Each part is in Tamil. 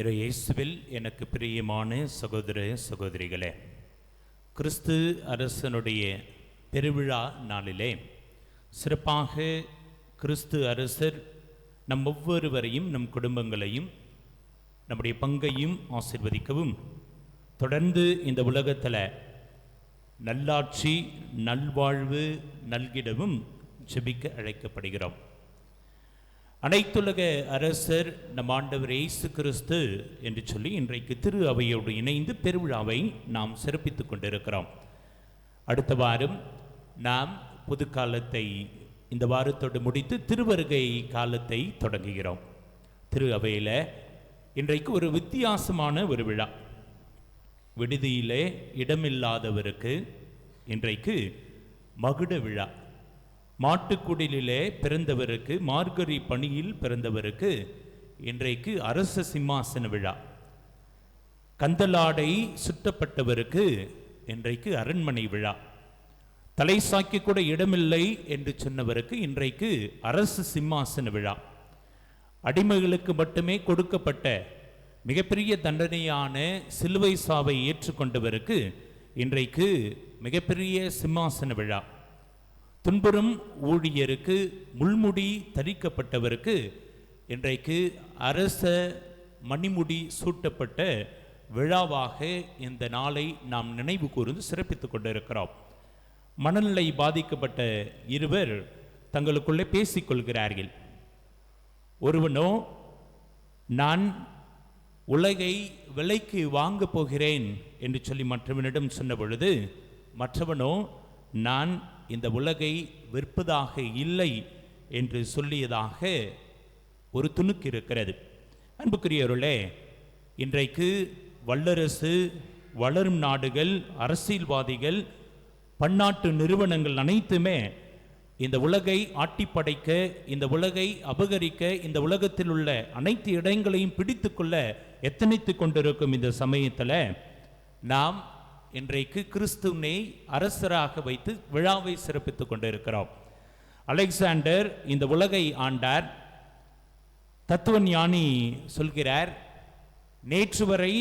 இயேசுவில் எனக்கு பிரியமான சகோதர சகோதரிகளே, கிறிஸ்து அரசனுடைய பெருவிழா நாளிலே சிறப்பாக கிறிஸ்து அரசர் நம் ஒவ்வொருவரையும், நம் குடும்பங்களையும், நம்முடைய பங்கையும் ஆசீர்வதிக்கவும், தொடர்ந்து இந்த உலகத்தில் நல்லாட்சி, நல்வாழ்வு நல்கிடவும் ஜெபிக்க அழைக்கப்படுகிறோம். அனைத்துலக அரசர் நம் ஆண்டவர் இயேசு கிறிஸ்து என்று சொல்லி இன்றைக்கு திரு அவையோடு இணைந்து பெருவிழாவை நாம் சிறப்பித்துக் கொண்டிருக்கிறோம். அடுத்த வாரம் நாம் புதுக்காலத்தை இந்த வாரத்தோடு முடித்து திருவருகை காலத்தை தொடங்குகிறோம். திரு அவையில் இன்றைக்கு ஒரு வித்தியாசமான ஒரு விழா. விடுதியிலே இடமில்லாதவருக்கு இன்றைக்கு மகுட விழா. மாட்டுக்குடிலே பிறந்தவருக்கு, மார்கரி பணியில் பிறந்தவருக்கு இன்றைக்கு அரச சிம்மாசன விழா. கந்தலாடை சுட்டப்பட்டவருக்கு இன்றைக்கு அரண்மனை விழா. தலை சாக்கி கூட இடமில்லை என்று சொன்னவருக்கு இன்றைக்கு அரசு சிம்மாசன விழா. அடிமைகளுக்கு மட்டுமே கொடுக்கப்பட்ட மிகப்பெரிய தண்டனையான சிலுவை சாவை ஏற்றுக்கொண்டவருக்கு இன்றைக்கு மிகப்பெரிய சிம்மாசன விழா. துன்புறும் ஊழியருக்கு, முள்முடி தரிக்கப்பட்டவருக்கு இன்றைக்கு அரச மணிமுடி சூட்டப்பட்ட விழாவாக இந்த நாளை நாம் நினைவு கூர்ந்து சிறப்பித்துக் கொண்டிருக்கிறோம். மனநிலை பாதிக்கப்பட்ட இருவர் தங்களுக்குள்ளே பேசிக்கொள்கிறார்கள். ஒருவனோ நான் உலகை விலைக்கு வாங்கப் போகிறேன் என்று சொல்லி மற்றவனிடம் சொன்ன பொழுது, மற்றவனோ நான் இந்த உலகை விற்பதாக இல்லை என்று சொல்லியதாக ஒரு துணுக்கு இருக்கிறது. அன்புக்குரியவர்களே, இன்றைக்கு வல்லரசு, வளரும் நாடுகள், அரசியல்வாதிகள், பன்னாட்டு நிறுவனங்கள் அனைத்துமே இந்த உலகை ஆட்டிப்படைக்க, இந்த உலகை அபகரிக்க, இந்த உலகத்தில் உள்ள அனைத்து இடங்களையும் பிடித்து கொள்ள எத்தனைத்து கொண்டிருக்கும் இந்த சமயத்தில் நாம் இன்றைக்கு கிறிஸ்துவினை அரசராக வைத்து விழாவை சிறப்பித்துக் கொண்டிருக்கிறோம். அலெக்சாண்டர் இந்த உலகை ஆண்டார். தத்துவ ஞானி சொல்கிறார், நேற்று வரை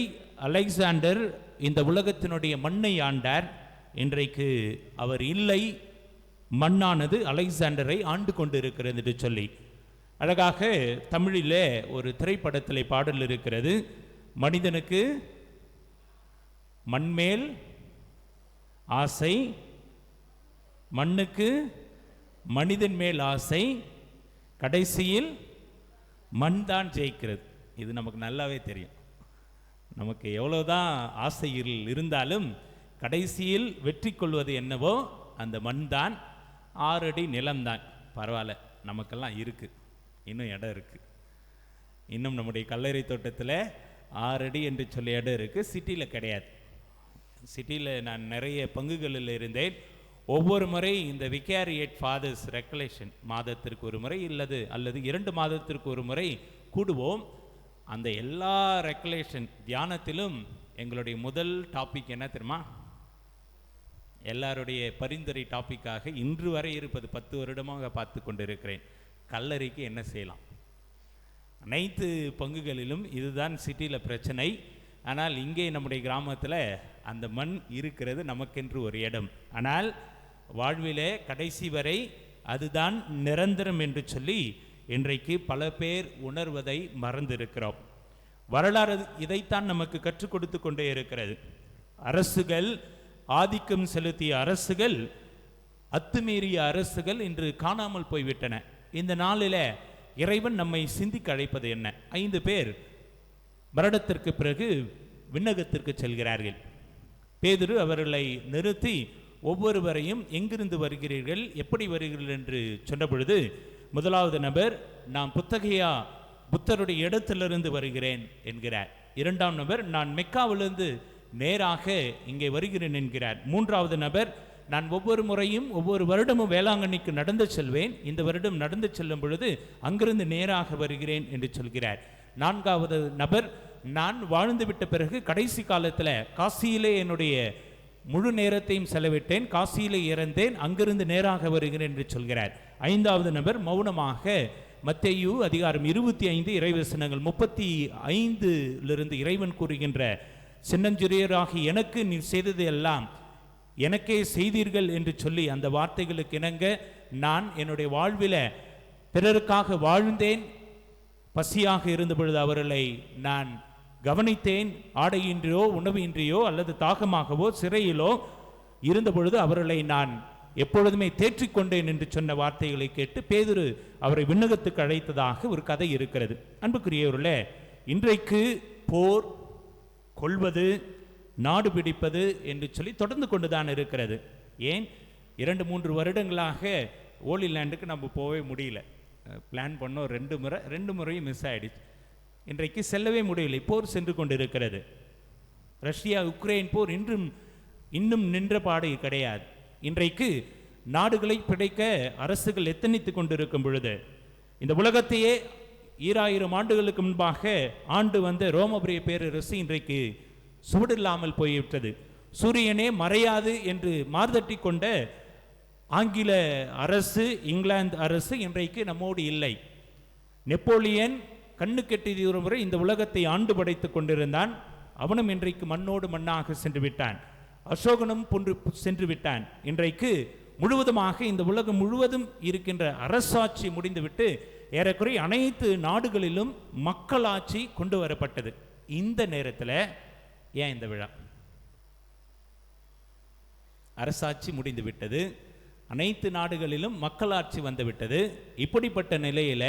அலெக்சாண்டர் இந்த உலகத்தினுடைய மண்ணை ஆண்டார், இன்றைக்கு அவர் இல்லை, மண்ணானது அலெக்சாண்டரை ஆண்டு கொண்டிருக்கிறது என்று சொல்லி அழகாக தமிழிலே ஒரு திரைப்படத்தில் பாடல் இருக்கிறது. மனிதனுக்கு மண்மேல் ஆசை, மண்ணுக்கு மனிதன் மேல் ஆசை, கடைசியில் மண் தான் ஜெயிக்கிறது. இது நமக்கு நல்லாவே தெரியும். நமக்கு எவ்வளோதான் ஆசையில் இருந்தாலும் கடைசியில் வெற்றி கொள்வது என்னவோ அந்த மண் தான். 6 அடி நிலம்தான். பரவாயில்ல, நமக்கெல்லாம் இருக்குது, இன்னும் இடம் இருக்குது. இன்னும் நம்முடைய கல்லறை தோட்டத்தில் 6 அடி என்று சொல்லி இடம் இருக்குது. சிட்டியில் கிடையாது. சிட்டியில் நான் நிறைய பங்குகளில் இருந்தேன். ஒவ்வொரு முறை இந்த விகாரியேட் ஃபாதர்ஸ் ரெக்கலேஷன் மாதத்திற்கு ஒரு முறை அல்லது 2 மாதத்திற்கு ஒரு முறை கூடுவோம். அந்த எல்லா ரெக்கலேஷன் தியானத்திலும் எங்களுடைய முதல் டாபிக் என்ன தெரியுமா? எல்லாருடைய பரிந்துரை டாப்பிக்காக இன்று வரை இருப்பது, 10 வருடமாக பார்த்து கொண்டிருக்கிறேன், கல்லறைக்கு என்ன செய்யலாம். அனைத்து பங்குகளிலும் இதுதான் சிட்டியில் பிரச்சனை. ஆனால் இங்கே நம்முடைய கிராமத்தில் அந்த மண் இருக்கிறது, நமக்கென்று ஒரு இடம். ஆனால் வாழ்விலே கடைசி வரை அதுதான் நிரந்தரம் என்று சொல்லி இன்றைக்கு பல பேர் உணர்வதை மறந்திருக்கிறோம். வரலாறு இதைத்தான் நமக்கு கற்றுக் கொடுத்து கொண்டே இருக்கிறது. அரசுகள், ஆதிக்கம் செலுத்திய அரசுகள், அத்துமீறிய அரசுகள் இன்று காணாமல் போய்விட்டன. இந்த நாளில் இறைவன் நம்மை சிந்திக்க அழைப்பது என்ன? 5 பேர் வருடத்திற்கு பிறகு விண்ணகத்திற்கு செல்கிறார்கள். பேதுரு அவர்களை நிறுத்தி ஒவ்வொருவரையும் எங்கிருந்து வருகிறீர்கள், எப்படி வருகிறீர்கள் என்று சொன்ன பொழுது, முதலாவது நபர் நான் புத்தருடைய இடத்திலிருந்து வருகிறேன் என்கிறார். 2ஆம் நபர் நான் மெக்காவிலிருந்து நேராக இங்கே வருகிறேன் என்கிறார். 3வது நபர் நான் ஒவ்வொரு முறையும் ஒவ்வொரு வருடமும் வேளாங்கண்ணிக்கு நடந்து செல்வேன், இந்த வருடம் நடந்து செல்லும் பொழுது அங்கிருந்து நேராக வருகிறேன் என்று சொல்கிறார். 4வது நபர் நான் வாழ்ந்துவிட்ட பிறகு கடைசி காலத்தில் காசியிலே என்னுடைய முழு நேரத்தையும் செலவிட்டேன், காசியிலே இறந்தேன், அங்கிருந்து நேராக வருகிறேன் என்று சொல்கிறார். 5வது நபர் மௌனமாக மத்தேயு அதிகாரம் 25 இறைவசனங்கள் 35 இறைவன் கூறுகின்ற, சின்னஞ்சிறியராகி எனக்கு நீ செய்தது எல்லாம் எனக்கே செய்தீர்கள் என்று சொல்லி அந்த வார்த்தைகளுக்கு இணங்க நான் என்னுடைய வாழ்வில் பிறருக்காக வாழ்ந்தேன். பசியாக இருந்த பொழுது அவர்களை நான் கவனித்தேன். ஆடையின்றியோ உணவு இன்றியோ அல்லது தாகமாகவோ சிறையிலோ இருந்த பொழுது அவர்களை நான் எப்பொழுதுமே தேற்றிக்கொண்டேன் என்று சொன்ன வார்த்தைகளை கேட்டு பேதுரு அவரை விண்ணகத்துக்கு அழைத்ததாக ஒரு கதை இருக்கிறது. அன்புக்குரியவர்களே, இன்றைக்கு போர், கொள்வது, நாடு பிடிப்பது என்று சொல்லி தொடர்ந்து கொண்டுதான் இருக்கிறது. ஏன் 2-3 வருடங்களாக ஹோலி லேண்டுக்கு நம்ம போகவே முடியல. பிளான் பண்ணோம் 2 முறையும் மிஸ் ஆகிடுச்சு. இன்றைக்கு செல்லவே முடியவில்லை. போர் சென்று கொண்டிருக்கிறது. ரஷ்யா உக்ரைன் போர் இன்னும் நின்ற பாடு கிடையாது. இன்றைக்கு நாடுகளை பிடிக்க அரசுகள் எத்தனித்து கொண்டிருக்கும் பொழுது, இந்த உலகத்தையே 2000 ஆண்டுகளுக்கு முன்பாக ஆண்டு வந்த ரோமபுரிய பேரரசு இன்றைக்கு சுவடில்லாமல் போய்விட்டது. சூரியனே மறையாது என்று மார்தட்டி கொண்ட ஆங்கில அரசு, இங்கிலாந்து அரசு இன்றைக்கு நம்மோடு இல்லை. நெப்போலியன் கண்ணு கெட்டிய முறை இந்த உலகத்தை ஆண்டு படைத்து கொண்டிருந்தான். அவனும் இன்றைக்கு மண்ணோடு மண்ணாக சென்று விட்டான். அசோகனும் போன்று சென்று விட்டான். இன்றைக்கு முழுவதுமாக இந்த உலகம் முழுவதும் இருக்கின்ற அரசாட்சி முடிந்துவிட்டு ஏறக்குறைய அனைத்து நாடுகளிலும் மக்களாட்சி கொண்டு வரப்பட்டது. இந்த நேரத்தில் ஏன் இந்த விழா? அரசாட்சி முடிந்து விட்டது, அனைத்து நாடுகளிலும் மக்களாட்சி வந்துவிட்டது. இப்படிப்பட்ட நிலையில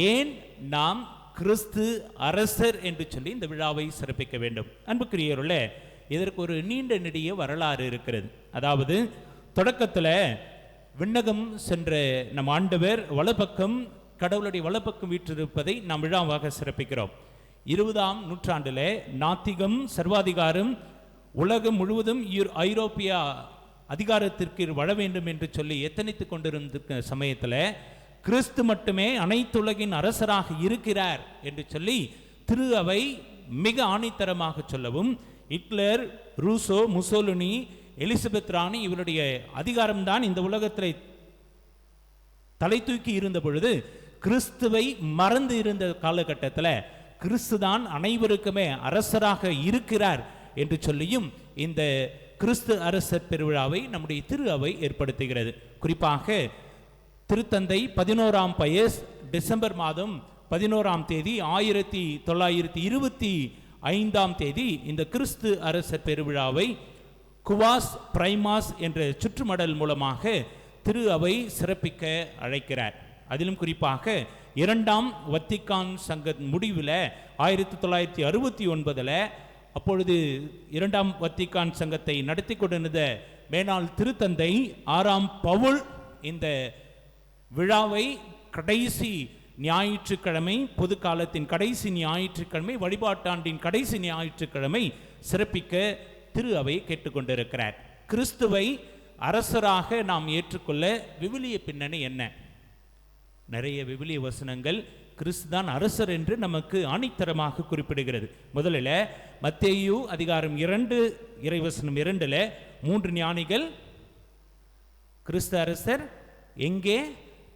ஏன் நாம் கிறிஸ்து அரசர் என்று சொல்லி இந்த விழாவை சிறப்பிக்க வேண்டும்? அன்புக்குரியவர்களே, இதற்கு ஒரு நீண்ட நெடிய வரலாறு இருக்கிறது. அதாவது தொடக்கத்தில் விண்ணகம் சென்ற நம் ஆண்டவர் வலப்பக்கம், கடவுளுடைய வலப்பக்கம் வீற்றிருப்பதை நாம் விழாவாக சிறப்பிக்கிறோம். 20ஆம் நூற்றாண்டில் நாத்திகம் சர்வாதிகாரம் உலகம் முழுவதும் ஐரோப்பிய அதிகாரத்திற்கு வர வேண்டும் என்று சொல்லி எத்தனித்து கொண்டிருந்த சமயத்தில் கிறிஸ்து மட்டுமே அனைத்துலகின் அரசராக இருக்கிறார் என்று சொல்லி திரு அவை மிக ஆணித்தரமாக சொல்லவும், ஹிட்லர், ரூசோ, முசோலினி, எலிசபெத் ராணி இவருடைய அதிகாரம்தான் இந்த உலகத்தில் தலை தூக்கி இருந்த பொழுது, கிறிஸ்துவை மறந்து இருந்த காலகட்டத்தில் கிறிஸ்துதான் அனைவருக்குமே அரசராக இருக்கிறார் என்று சொல்லியும் இந்த கிறிஸ்து அரசர் பெருவிழாவை நம்முடைய திரு அவை ஏற்படுத்துகிறது. குறிப்பாக திருத்தந்தை 11ஆம் பயஸ் டிசம்பர் மாதம் 11ஆம் தேதி 1925ஆம் தேதி இந்த கிறிஸ்து அரசர் பெருவிழாவை குவாஸ் பிரைமாஸ் என்ற சுற்றுமடல் மூலமாக திரு அவை சிறப்பிக்க அழைக்கிறார். அதிலும் குறிப்பாக 2ஆம் வத்திக்கான் சங்க முடிவில் 1969 அப்பொழுது 2ஆம் வத்திக்கான் சங்கத்தை நடத்தி கொண்டிருந்த மேனாள் திருத்தந்தை 6ஆம் பவுல் இந்த விழாவை கடைசி ஞாயிற்றுக்கிழமை, பொது காலத்தின் கடைசி ஞாயிற்றுக்கிழமை, வழிபாட்டாண்டின் கடைசி ஞாயிற்றுக்கிழமை சிறப்பிக்க திரு அவை கேட்டுக்கொண்டிருக்கிறார். கிறிஸ்துவை அரசராக நாம் ஏற்றுக்கொள்ள விவிலிய பின்னணி என்ன? நிறைய விவிலிய வசனங்கள் கிறிஸ்துதான் அரசர் என்று நமக்கு ஆணித்தரமாக குறிப்பிடுகிறது. முதலில் மத்தேயு அதிகாரம் 2 இறைவசனம் 2 3 ஞானிகள் கிறிஸ்து அரசர் எங்கே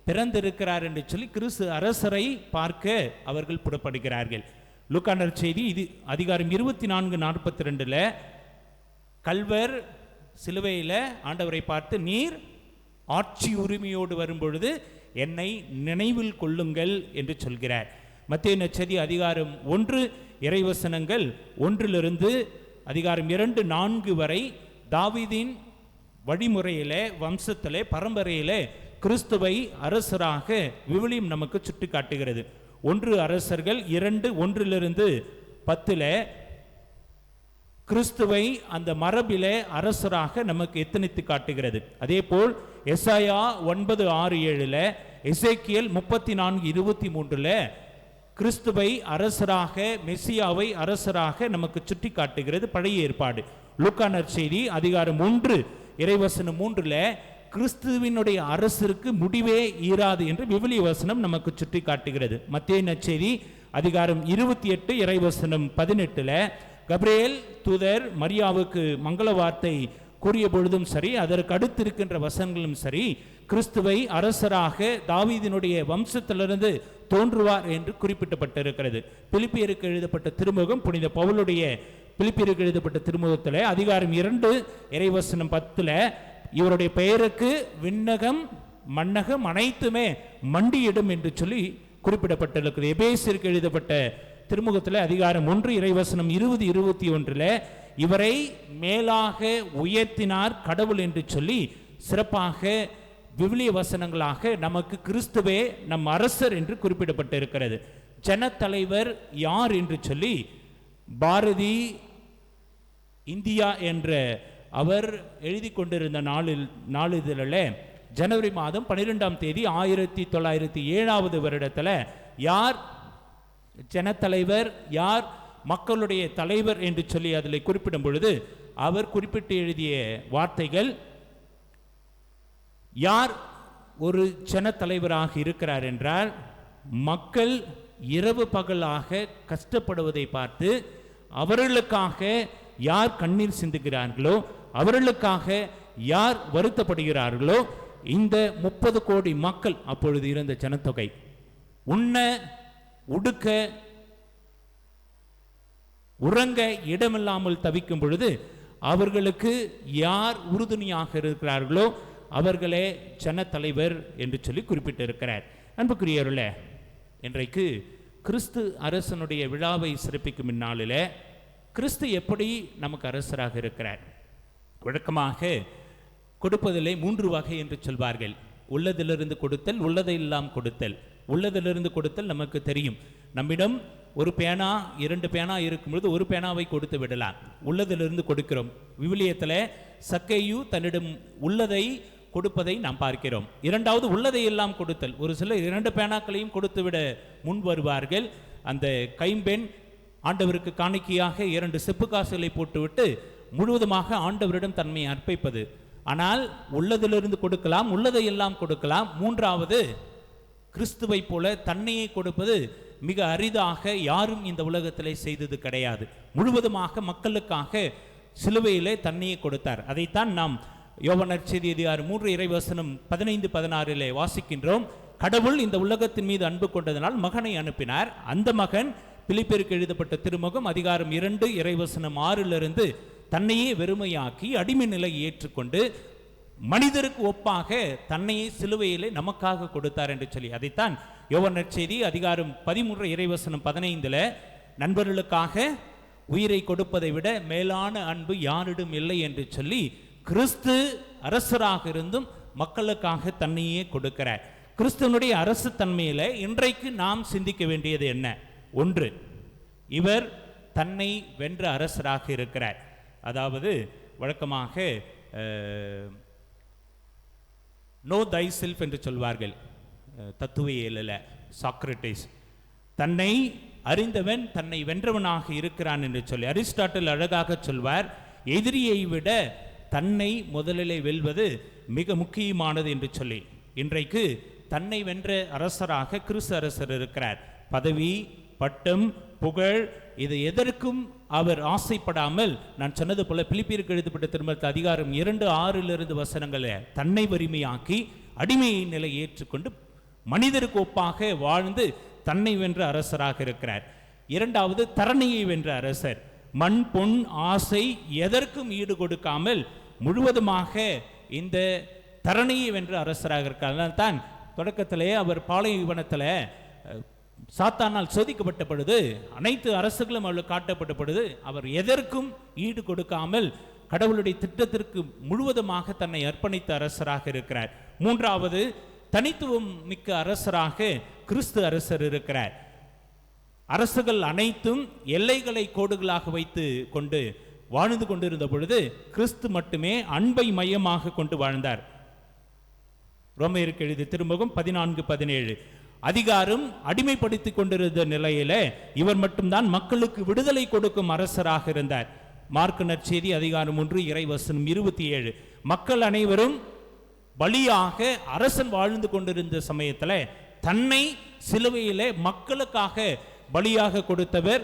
பிறந்திருக்கிறார் என்று சொல்லி கிறிஸ்து அரசரை பார்க்க அவர்கள் புறப்படுகிறார்கள். லூக்கா நற்செய்தி இது அதிகாரம் 24:42 கல்வர் சிலுவையில் ஆண்டவரை பார்த்து, நீர் ஆட்சி உரிமையோடு வரும்பொழுது என்னை நினைவில் கொள்ளுங்கள் என்று சொல்கிறார். மத்தேயு நற்செய்தி அதிகாரம் 1 இறைவசனங்கள் 1 அதிகாரம் 2-4 வரை தாவீதின் வழிமுறையிலே, வம்சத்திலே, பரம்பரையிலே கிறிஸ்துவை அரசராக விவிலியம் நமக்கு சுட்டி காட்டுகிறது. 1 அரசர்கள் 2:1-10 கிறிஸ்துவை அந்த மரபிலே அரசராக நமக்கு எத்தனித்து காட்டுகிறது. அதே போல் எசாயா 9:6-7 எசேக்கியேல் 34:23 கிறிஸ்துவை அரசராக, மெசியாவை அரசராக நமக்கு சுட்டி காட்டுகிறது பழைய ஏற்பாடு. லூக்கா நற்செய்தி அதிகாரம் 1 இறைவசனம் 3 கிறிஸ்துவினுடைய அரசருக்கு முடிவே ஈராது என்று விவிலிய வசனம் நமக்கு சுட்டி காட்டுகிறது. மத்தேயு நற்செய்தி அதிகாரம் 28 இறைவசனம் 18 கபிரியேல் தூதர் மரியாவுக்கு மங்கள வார்த்தை கூறிய பொழுதும் சரி, அதற்கு அடுத்திருக்கின்ற வசனங்களும் சரி, கிறிஸ்துவை அரசராக தாவீதினுடைய வம்சத்திலிருந்து தோன்றுவார் என்று குறிப்பிடப்பட்டிருக்கிறது. பிலிப்பியருக்கு எழுதப்பட்ட திருமுகம், புனித பவுலுடைய பிலிப்பியருக்கு எழுதப்பட்ட திருமுகத்தில் அதிகாரம் 2 இறைவசனம் 10 இவருடைய பெயருக்கு விண்ணகம் மண்ணகம் அனைத்துமே மண்டியிடும் என்று சொல்லி குறிப்பிடப்பட்டிருக்கிறது. எபேசியருக்கு எழுதப்பட்ட திருமுகத்தில் அதிகாரம் 1 இறைவசனம் 20-21 இவரை மேலாக உயர்த்தினார் கடவுள் என்று சொல்லி சிறப்பாக விவிலிய வசனங்களாக நமக்கு கிறிஸ்துவே நம் அரசர் என்று குறிப்பிடப்பட்டிருக்கிறது. ஜனத்தலைவர் யார் என்று சொல்லி பாரதி இந்தியா என்ற அவர் எழுதி கொண்டிருந்த நாளிதழில் ஜனவரி மாதம் 12ஆம் தேதி 1907 வருடத்தில் யார் ஜனத்தலைவர், யார் மக்களுடைய தலைவர் என்று சொல்லி அதில் குறிப்பிடும் பொழுது அவர் குறிப்பிட்டு எழுதிய வார்த்தைகள், யார் ஒரு ஜனத்தலைவராக இருக்கிறார் என்றால், மக்கள் இரவு பகலாக கஷ்டப்படுவதை பார்த்து அவர்களுக்காக யார் கண்ணீர் சிந்துகிறார்களோ, அவர்களுக்காக யார் வருத்தப்படுகிறார்களோ, இந்த 30 கோடி மக்கள் அப்பொழுது இருந்த ஜனத்தொகை உண்ண உடுக்க உறங்க இடமில்லாமல் தவிக்கும் பொழுது அவர்களுக்கு யார் உறுதுணையாக இருக்கிறார்களோ அவர்களே ஜனத்தலைவர் என்று சொல்லி குறிப்பிட்டிருக்கிறார். அன்புக்குரியவர்களே, இன்றைக்கு கிறிஸ்து அரசனுடைய விழாவை சிறப்பிக்கும் இந்நாளில் கிறிஸ்து எப்படி நமக்கு அரசராக இருக்கிறார்? வழக்கமாக கொடுப்பதிலே 3 வகை என்று சொல்வார்கள். உள்ளதிலிருந்து கொடுத்தல், உள்ளதையெல்லாம் கொடுத்தல். உள்ளதிலிருந்து கொடுத்தல் நமக்கு தெரியும். நம்மிடம் ஒரு பேனா 2 பேனா இருக்கும்பொழுது ஒரு பேனாவை கொடுத்து விடலாம், உள்ளதிலிருந்து கொடுக்கிறோம். விவிலியத்தில் சக்கையு தன்னிடம் உள்ளதை கொடுப்பதை நாம் பார்க்கிறோம். இரண்டாவது உள்ளதை எல்லாம் கொடுத்தல். ஒரு சிலர் 2 பேனாக்களையும் கொடுத்து விட முன் வருவார்கள். அந்த கைம்பெண் ஆண்டவருக்கு காணிக்கையாக 2 செப்பு காசுகளை போட்டுவிட்டு முழுவதுமாக ஆண்டவரிடம் தன்மை அர்ப்பணிப்பது. ஆனால் உள்ளதிலிருந்து கொடுக்கலாம், உள்ளதை எல்லாம் கொடுக்கலாம். மூன்றாவது கிறிஸ்துவை போல தன்னையை கொடுப்பது மிக அரிதாக யாரும் இந்த உலகத்திலே செய்தது கிடையாது. முழுவதுமாக மக்களுக்காக சிலுவையிலே தன்னையை கொடுத்தார். அதைத்தான் நாம் யோவான் நற்செய்தி அதிகாரம் 3 இறைவசனம் 15-16 வாசிக்கின்றோம். கடவுள் இந்த உலகத்தின் மீது அன்பு கொண்டதனால் மகனை அனுப்பினார். அந்த மகன் பிலிப்பியருக்கு எழுதப்பட்ட திருமுகம் அதிகாரம் 2 இறைவசனம் 6 தன்னையே வெறுமையாக்கி அடிமை நிலையை ஏற்றுக்கொண்டு மனிதருக்கு ஒப்பாக தன்னையே சிலுவையிலே நமக்காக கொடுத்தார் என்று சொல்லி அதைத்தான் யோவான் நற்செய்தி அதிகாரம் 13 இறைவசனம் 15 நண்பர்களுக்காக உயிரை கொடுப்பதை விட மேலான அன்பு யாரிடம் இல்லை என்று சொல்லி கிறிஸ்து அரசராக இருந்தும் மக்களுக்காக தன்னையே கொடுக்கிறார். கிறிஸ்துவனுடைய அரசு தன்மையில இன்றைக்கு நாம் சிந்திக்க வேண்டியது என்ன? ஒன்று, இவர் தன்னை வென்ற அரசராக இருக்கிறார். அதாவது வழக்கமாக நோ தை செல்ஃப் என்று சொல்வார்கள் தத்துவியலில். சாக்ரட்டிஸ் தன்னை அறிந்தவன் தன்னை வென்றவனாக இருக்கிறான் என்று சொல்லி அரிஸ்டாட்டில் அழகாக சொல்வார், எதிரியை விட தன்னை முதலிலே வெல்வது மிக முக்கியமானது என்று சொல்லி. இன்றைக்கு தன்னை வென்ற அரசராக கிறிஸ்து அரசர் இருக்கிறார். பதவி, பட்டம், புகழ் இது எதற்கும் அவர் ஆசைப்படாமல், நான் சொன்னது போல பிலிப்பியருக்கு எழுதப்பட்ட திருமுகத்தில் அதிகாரம் 2:6 வசனங்களை தன்னை வறுமையாக்கி அடிமையை நிலை ஏற்றுக்கொண்டு மனிதருக்கு ஒப்பாக வாழ்ந்து தன்னை வென்ற அரசராக இருக்கிறார். இரண்டாவது, தரணியை வென்ற அரசர். மண் பொன் ஆசை எதற்கும் ஈடு கொடுக்காமல் முழுவதுமாக இந்த தரணியை வென்ற அரசராக இருக்கிறார். அதனால் தான் தொடக்கத்திலே அவர் பாலைவனத்தில் சாத்தானால் சோதிக்கப்பட்ட பொழுது அனைத்து அரசுகளும் அவளுக்கு காட்டப்பட்ட பொழுது அவர் எதற்கும் ஈடு கொடுக்காமல் கடவுளுடைய திட்டத்திற்கு முழுவதுமாக தன்னை அர்ப்பணித்த அரசராக இருக்கிறார். மூன்றாவது, தனித்துவம் மிக்க அரசராக கிறிஸ்து அரசர் இருக்கிறார். அரசுகள் அனைத்தும் எல்லைகளை கோடுகளாக வைத்து கொண்டு வாழ்ந்து கொண்டிருந்த பொழுது கிறிஸ்து மட்டுமே அன்பை மையமாக கொண்டு வாழ்ந்தார். ரோமையருக்கு எழுதிய திருமுகம் 14:17 அதிகாரம் அடிமைப்படுத்திக் கொண்டிருந்த நிலையில இவர் மட்டும்தான் மக்களுக்கு விடுதலை கொடுக்கும் அரசராக இருந்தார். மார்க்கு நற்செய்தி அதிகாரம் 1 இறைவசனம் 27 மக்கள் அனைவரும் பலியாக அரசன் வாழ்ந்து கொண்டிருந்த சமயத்தில் தன்னை சிலுவையிலே மக்களுக்காக பலியாக கொடுத்தவர்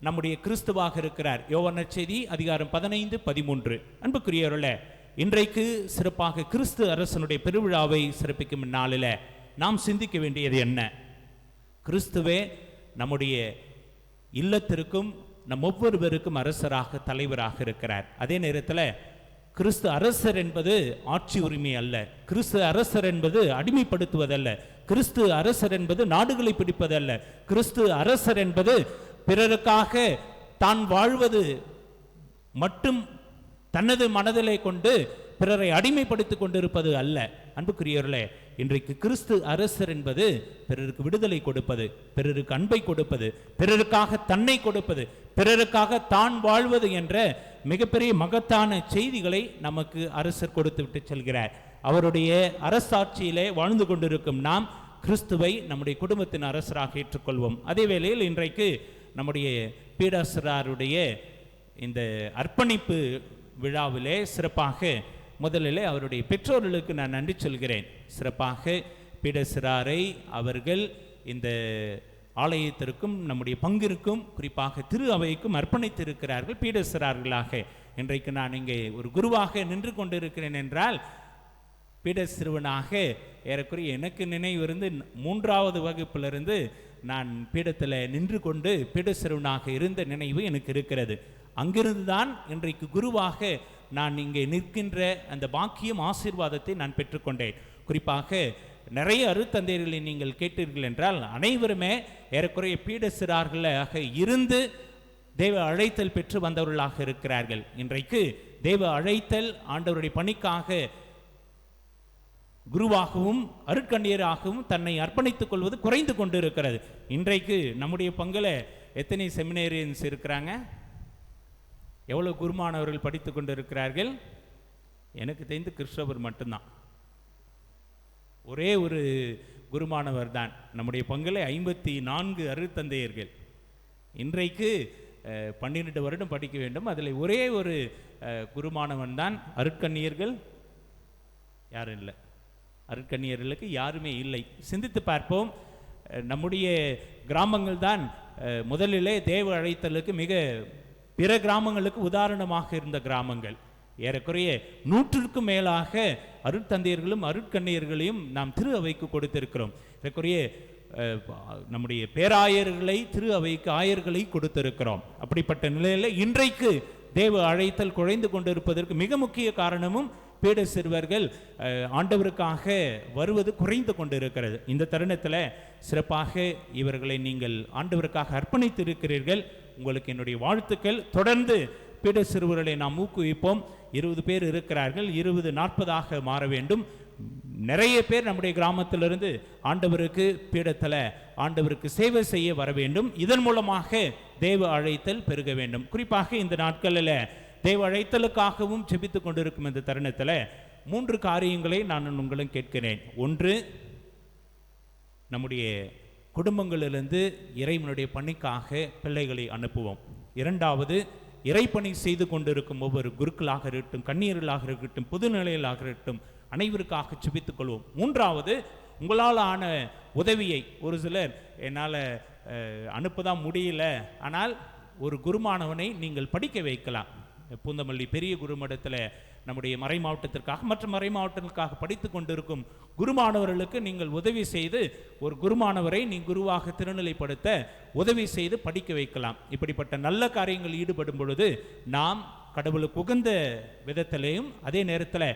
நம்முடைய கிறிஸ்துவாக இருக்கிறார். யோவான் நற்செய்தி அதிகாரம் 15:13. அன்புக்குரியவர்களே, இன்றைக்கு சிறப்பாக கிறிஸ்து அரசனுடைய பெருவிழாவை சிறப்பிக்கும் நாளில் நாம் சிந்திக்க வேண்டியது என்ன? கிறிஸ்துவே நம்முடைய இல்லத்திற்கும் நம் ஒவ்வொருவருக்கும் அரசராக, தலைவராக இருக்கிறார். அதே நேரத்தில் கிறிஸ்து அரசர் என்பது ஆட்சி உரிமை அல்ல. கிறிஸ்து அரசர் என்பது அடிமைப்படுத்துவதல்ல. கிறிஸ்து அரசர் என்பது நாடுகளை பிடிப்பதல்ல. கிறிஸ்து அரசர் என்பது பிறருக்காக தான் வாழ்வது மட்டும் தனது மனதிலே கொண்டு பிறரை அடிமைப்படுத்திக் கொண்டிருப்பது அல்ல. அன்புக்குரியவர்களே, இன்றைக்கு கிறிஸ்து அரசர் என்பது பிறருக்கு விடுதலை கொடுப்பது, பிறருக்கு அன்பை கொடுப்பது, பிறருக்காக தன்னை கொடுப்பது, பிறருக்காக தான் வாழ்வது என்ற மிகப்பெரிய மகத்தான செய்திகளை நமக்கு அரசர் கொடுத்து விட்டு செல்கிறார். அவருடைய அரசாட்சியிலே வாழ்ந்து கொண்டிருக்கும் நாம் கிறிஸ்துவை நம்முடைய குடும்பத்தின் அரசராக ஏற்றுக்கொள்வோம். அதே வேளையில் இன்றைக்கு நம்முடைய பீடாசிராருடைய இந்த அர்ப்பணிப்பு விழாவிலே சிறப்பாக முதலிலே அவருடைய பெற்றோர்களுக்கு நான் நன்றி சொல்கிறேன். சிறப்பாக பீடசிராரை அவர்கள் இந்த ஆலயத்திற்கும் நம்முடைய பங்கிற்கும் குறிப்பாக திரு அவைக்கும் அர்ப்பணித்திருக்கிறார்கள் பீடசிரார்களாக. இன்றைக்கு நான் இங்கே ஒரு குருவாக நின்று கொண்டிருக்கிறேன் என்றால் பீட சிறுவனாக ஏறக்குறைய எனக்கு நினைவு இருந்து 3வது வகுப்பிலிருந்து நான் பீடத்தில் நின்று கொண்டு பீட சிறுவனாக இருந்த நினைவு எனக்கு இருக்கிறது. அங்கிருந்து தான் இன்றைக்கு குருவாக நான் இங்கே நிற்கின்ற அந்த பாக்கியம், ஆசீர்வாதத்தை நான் பெற்றுக்கொண்டேன். குறிப்பாக நிறைய அருத்தந்தையர்களை நீங்கள் கேட்டீர்கள் என்றால் அனைவருமே ஏறக்குறைய பீட சிறார்களாக இருந்து தேவ அழைத்தல் பெற்று வந்தவர்களாக இருக்கிறார்கள். இன்றைக்கு தேவ அழைத்தல் ஆண்டவருடைய பணிக்காக குருவாகவும் அருட்கண்ணியராகவும் தன்னை அர்ப்பணித்துக் கொள்வது குறைந்து கொண்டு இருக்கிறது. இன்றைக்கு நம்முடைய பங்கில் எத்தனை செமினேரியன்ஸ் இருக்கிறாங்க? எவ்வளோ குருமானவர்கள் படித்து கொண்டு இருக்கிறார்கள்? எனக்கு தெரிந்து கிறிஸ்தவர் மட்டும்தான், ஒரே ஒரு குருமானவர் தான். நம்முடைய பங்கில் 54 அருட்தந்தையர்கள். இன்றைக்கு 12 வருடம் படிக்க வேண்டும். அதில் ஒரே ஒரு குருமானவன் தான். அருட்கண்ணியர்கள் யாரும் இல்லை. அருட்கண்ணியர்களுக்கு யாருமே இல்லை. சிந்தித்து பார்ப்போம். நம்முடைய கிராமங்கள் தான் முதலிலே தேவ அழைத்தலுக்கு மிக பிற கிராமங்களுக்கு உதாரணமாக இருந்த கிராமங்கள். ஏறக்குறைய 100க்கும் மேலாக அருட்தந்தையர்களும் அருட்கண்ணியர்களையும் நாம் திரு அவைக்கு கொடுத்திருக்கிறோம். ஏறக்குறைய நம்முடைய பேராயர்களை திரு அவைக்கு ஆயர்களை கொடுத்திருக்கிறோம். அப்படிப்பட்ட நிலையில் இன்றைக்கு தேவ அழைத்தல் குறைந்து கொண்டிருப்பதற்கு மிக முக்கிய காரணமும் பீட சிறுவர்கள் ஆண்டவருக்காக வருவது குறைந்து கொண்டிருக்கிறது. இந்த தருணத்தில் சிறப்பாக இவர்களை நீங்கள் ஆண்டவருக்காக அர்ப்பணித்து இருக்கிறீர்கள். உங்களுக்கு என்னுடைய வாழ்த்துக்கள். தொடர்ந்து பீட சிறுவர்களை நாம் ஊக்குவிப்போம். 20 பேர் இருக்கிறார்கள், 20 40 மாற வேண்டும். நிறைய பேர் நம்முடைய கிராமத்திலிருந்து ஆண்டவருக்கு பீடத்தில் ஆண்டவருக்கு சேவை செய்ய வர வேண்டும். இதன் மூலமாக தேவ அழைத்தல் பெருக வேண்டும். குறிப்பாக இந்த நாட்களில் தேவ அழைத்தலுக்காகவும் ஜெபித்து கொண்டிருக்கும் இந்த தருணத்தில் 3 காரியங்களை நான் உங்களும் கேட்கிறேன். ஒன்று, நம்முடைய குடும்பங்களிலிருந்து இறைவனுடைய பணிக்காக பிள்ளைகளை அனுப்புவோம். 2வது, இறைப்பணி செய்து கொண்டிருக்கும் ஒவ்வொரு குருக்களாக இருக்கட்டும், கன்னியர்களாக இருக்கட்டும், பொதுநிலையிலாக இருக்கட்டும், அனைவருக்காக ஜெபித்துக் கொள்வோம். 3வது, உங்களால் ஆன உதவியை, ஒரு சிலர் என்னால் அனுப்பதான் முடியல, ஆனால் ஒரு குருமானவனை நீங்கள் படிக்க வைக்கலாம். பூந்தமல்லி பெரிய குருமடத்தில் நம்முடைய மறை மாவட்டத்திற்காக மற்ற மறை மாவட்டங்களுக்காக படித்து கொண்டிருக்கும் குருமானவர்களுக்கு நீங்கள் உதவி செய்து ஒரு குருமானவரை நீ குருவாக திருநிலைப்படுத்த உதவி செய்து படிக்க வைக்கலாம். இப்படிப்பட்ட நல்ல காரியங்கள் ஈடுபடும் பொழுது நாம் கடவுளுக்கு உகந்த விதத்திலேயும் அதே நேரத்தில்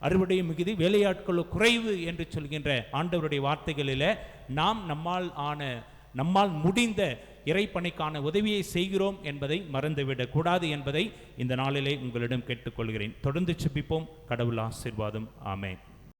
அறுவடை மிகுதி வேலையாட்களோ குறைவு என்று சொல்கின்ற ஆண்டவருடைய வார்த்தைகளில் நாம் நம்மால் முடிந்த இறைப்பணிக்கான உதவியை செய்கிறோம் என்பதை மறந்துவிடக் கூடாது என்பதை இந்த நாளிலே உங்களிடம் கேட்டுக்கொள்கிறேன். தொடர்ந்து ஜெபிப்போம். கடவுள் ஆசீர்வாதம். ஆமென்.